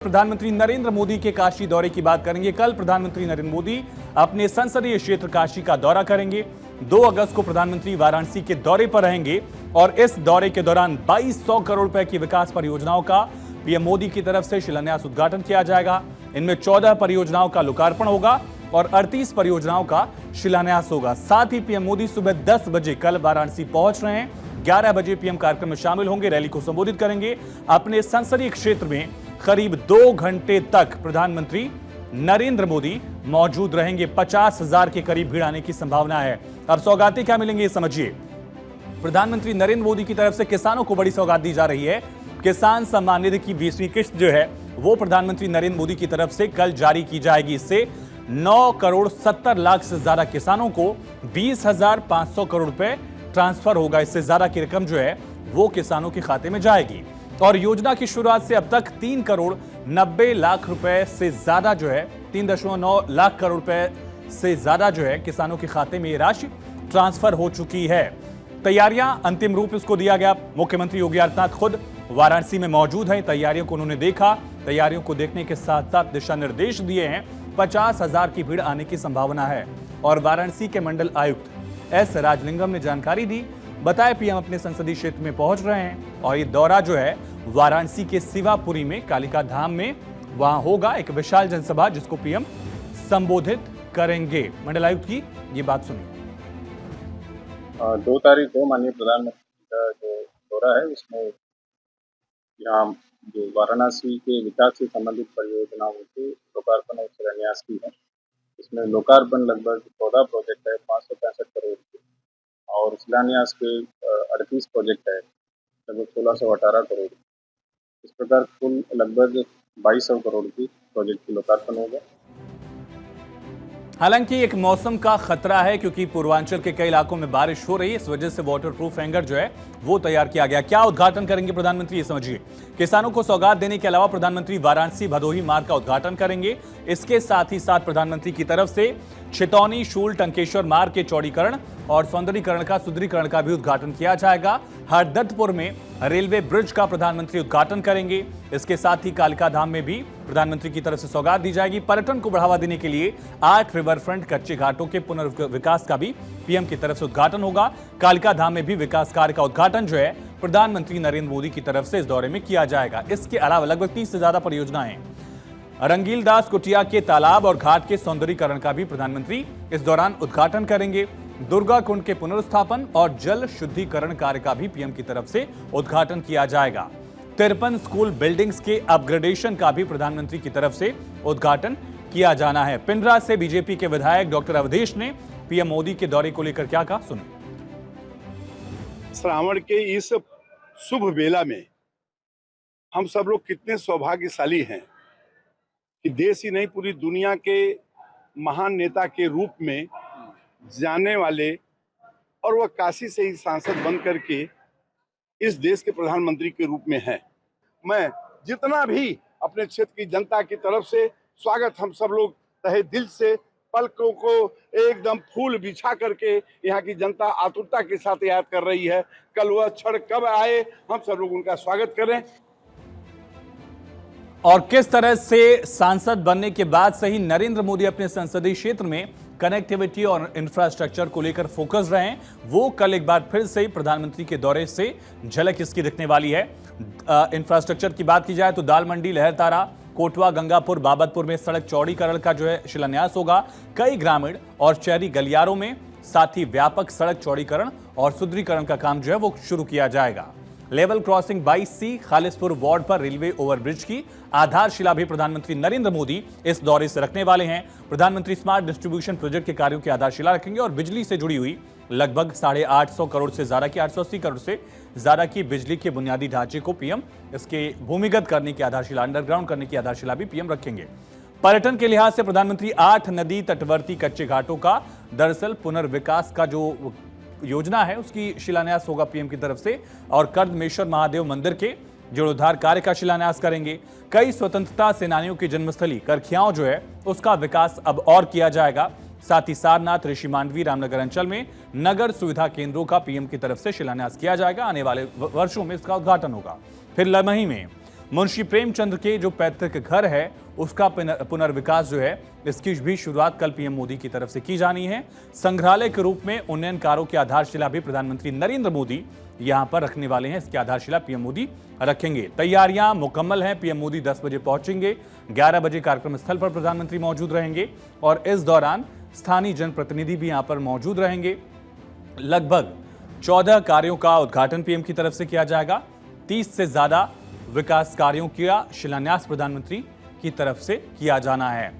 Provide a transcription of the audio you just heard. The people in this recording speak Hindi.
प्रधानमंत्री नरेंद्र मोदी के काशी दौरे की बात करेंगे। कल प्रधानमंत्री नरेंद्र मोदी अपने संसदीय क्षेत्र काशी का दौरा करेंगे। 2 अगस्त को प्रधानमंत्री वाराणसी के दौरे पर रहेंगे और इस दौरे के दौरान 2200 करोड़ रुपए की विकास परियोजनाओं का पीएम मोदी की तरफ से शिलान्यास उद्घाटन किया जाएगा। इनमें 14 परियोजनाओं का लोकार्पण होगा और 38 परियोजनाओं का शिलान्यास होगा। साथ ही पीएम मोदी सुबह 10 बजे कल वाराणसी पहुंच रहे हैं। 11 बजे पीएम कार्यक्रम में शामिल होंगे, रैली को संबोधित करेंगे। अपने संसदीय क्षेत्र में करीब 2 घंटे तक प्रधानमंत्री नरेंद्र मोदी मौजूद रहेंगे। 50,000 के करीब भीड़ आने की संभावना है। अब सौगातें क्या मिलेंगी, ये समझिए। प्रधानमंत्री नरेंद्र मोदी की तरफ से किसानों को बड़ी सौगात दी जा रही है। किसान सम्मान निधि की 20वीं किस्त जो है वो प्रधानमंत्री नरेंद्र मोदी की तरफ से कल जारी की जाएगी। इससे 9 करोड़ 70 लाख से ज्यादा किसानों को 20,500 करोड़ रुपए ट्रांसफर होगा। इससे ज्यादा की रकम जो है वो किसानों के खाते में जाएगी। और योजना की शुरुआत से अब तक 3 करोड़ 90 लाख रुपए से ज्यादा जो है 3.9 लाख करोड़ रुपए से ज्यादा जो है किसानों के खाते में ये राशि ट्रांसफर हो चुकी है। तैयारियां अंतिम रूप इसको दिया गया। मुख्यमंत्री योगी आदित्यनाथ खुद वाराणसी में मौजूद हैं। तैयारियों को उन्होंने देखा। तैयारियों को देखने के साथ साथ दिशा निर्देश दिए हैं। 50,000 की भीड़ आने की संभावना है। और वाराणसी के मंडल आयुक्त एस राजलिंगम ने जानकारी दी। बताया पीएम अपने संसदीय क्षेत्र में पहुंच रहे हैं और ये दौरा जो है वाराणसी के शिवापुरी में कालिका धाम में वहां होगा एक विशाल जनसभा जिसको पीएम संबोधित करेंगे। मंडल आयुक्त की ये बात सुनिए। 2 तारीख को माननीय प्रधानमंत्री का जो दौरा है उसमें यहाँ जो वाराणसी के विकास से संबंधित परियोजनाओं के लोकार्पण और शिलान्यास की है। इसमें लोकार्पण लगभग 14 प्रोजेक्ट है 565 करोड़ के और शिलान्यास के 38 प्रोजेक्ट है लगभग 1618 करोड़। इस प्रकार कुल लगभग 2200 करोड़ की प्रोजेक्ट की लोकार्पण होगा। हालांकि एक मौसम का खतरा है क्योंकि पूर्वांचल के कई इलाकों में बारिश हो रही है। इस वजह से वाटरप्रूफ हैंगर जो है वो तैयार किया गया। क्या उद्घाटन करेंगे प्रधानमंत्री, ये समझिए। किसानों को सौगात देने के अलावा प्रधानमंत्री वाराणसी भदोही मार्ग का उद्घाटन करेंगे। इसके साथ ही साथ प्रधानमंत्री की तरफ से छितौनी शूल टंकेश्वर मार्ग के चौड़ीकरण और सौंदर्यीकरण का सुदृढ़ीकरण का भी उद्घाटन किया जाएगा। हरदत्तपुर में रेलवे ब्रिज का प्रधानमंत्री उद्घाटन करेंगे। इसके साथ ही कालिका धाम में भी प्रधानमंत्री की तरफ से सौगात दी जाएगी। पर्यटन को बढ़ावा देने के लिए 8 रिवरफ्रंट कच्चे घाटों के पुनर्विकास का भी पीएम की तरफ से उद्घाटन होगा। कालिका धाम में भी विकास कार्य का उद्घाटन जो है प्रधानमंत्री नरेंद्र मोदी की तरफ से इस दौरे में किया जाएगा। इसके अलावा लगभग 30 से ज्यादा परियोजनाएं रंगीलदास कुटिया के तालाब और घाट के सौंदर्यीकरण का भी प्रधानमंत्री इस दौरान उद्घाटन करेंगे। दुर्गा कुंड के पुनरुत्थापन और जल शुद्धिकरण कार्य का भी पीएम की तरफ से उद्घाटन किया जाएगा। 53 स्कूल बिल्डिंग्स के अपग्रेडेशन का भी प्रधानमंत्री की तरफ से उद्घाटन किया जाना है। पिंडरा से बीजेपी के विधायक डॉक्टर अवधेश ने पीएम मोदी के दौरे को लेकर क्या कहा, सुनिए। श्रावण के इस शुभ बेला में हम सब लोग कितने सौभाग्यशाली हैं कि देश ही नहीं पूरी दुनिया के महान नेता के रूप में जाने वाले और वह काशी से ही सांसद बन करके इस देश के प्रधानमंत्री के रूप में है। मैं जितना भी अपने क्षेत्र की जनता की तरफ से स्वागत हम सब लोग तहे दिल से पलकों को एकदम फूल बिछा करके यहाँ की जनता आतुरता के साथ याद कर रही है। कल वह क्षण कब आए, हम सब लोग उनका स्वागत करें। और किस तरह से सांसद बनने के बाद से ही नरेंद्र मोदी अपने संसदीय क्षेत्र में कनेक्टिविटी और इंफ्रास्ट्रक्चर को लेकर फोकस रहे हैं, वो कल एक बार फिर से प्रधानमंत्री के दौरे से झलक इसकी दिखने वाली है। इंफ्रास्ट्रक्चर की बात की जाए तो दाल मंडी, लहरतारा, कोटवा, गंगापुर, बाबतपुर में सड़क चौड़ीकरण का जो है शिलान्यास होगा। कई ग्रामीण और शहरी गलियारों में साथ ही व्यापक सड़क चौड़ीकरण और सुदृढ़ीकरण का काम जो है वो शुरू किया जाएगा। Level crossing 22C Khalispur ward पर रेलवे ओवरब्रिज की आधारशिला भी प्रधानमंत्री नरेंद्र मोदी इस दौरे से रखने वाले हैं। प्रधानमंत्री स्मार्ट डिस्ट्रीब्यूशन प्रोजेक्ट के कार्यों की आधारशिला रखेंगे और बिजली से जुड़ी हुई लगभग 850 करोड़ से ज्यादा की 880 करोड़ से ज्यादा की बिजली के बुनियादी ढांचे को पीएम इसके भूमिगत करने की आधारशिला, अंडरग्राउंड करने की आधारशिला भी पीएम रखेंगे। पर्यटन के लिहाज से प्रधानमंत्री 8 नदी तटवर्ती कच्चे घाटों का दरअसल पुनर्विकास का जो योजना है उसकी शिलान्यास होगा पीएम की तरफ से। और कर्दमेश्वर महादेव मंदिर के जीर्णोद्धार कार्य का शिलान्यास करेंगे। कई स्वतंत्रता सेनानियों की जन्मस्थली करखियाओं जो है उसका विकास अब और किया जाएगा। साथ ही सारनाथ, ऋषि मांडवी, रामनगर अंचल में नगर सुविधा केंद्रों का पीएम की तरफ से शिलान्यास किया जाएगा। आने वाले वर्षों में इसका उद्घाटन होगा। फिर लमही में मुंशी प्रेमचंद के जो पैतृक घर है उसका पुनर्विकास जो है इसकी भी शुरुआत कल पीएम मोदी की तरफ से की जानी है। संग्रहालय के रूप में उन्नयन कार्यों की आधारशिला भी प्रधानमंत्री नरेंद्र मोदी यहां पर रखने वाले हैं। इसकी आधारशिला पीएम मोदी रखेंगे। तैयारियां मुकम्मल हैं। पीएम मोदी 10 बजे पहुंचेंगे। 11 बजे कार्यक्रम स्थल पर प्रधानमंत्री मौजूद रहेंगे और इस दौरान स्थानीय जनप्रतिनिधि भी यहां पर मौजूद रहेंगे। लगभग 14 कार्यों का उद्घाटन पीएम की तरफ से किया जाएगा। 30 से ज्यादा विकास कार्यों का शिलान्यास प्रधानमंत्री की तरफ से किया जाना है।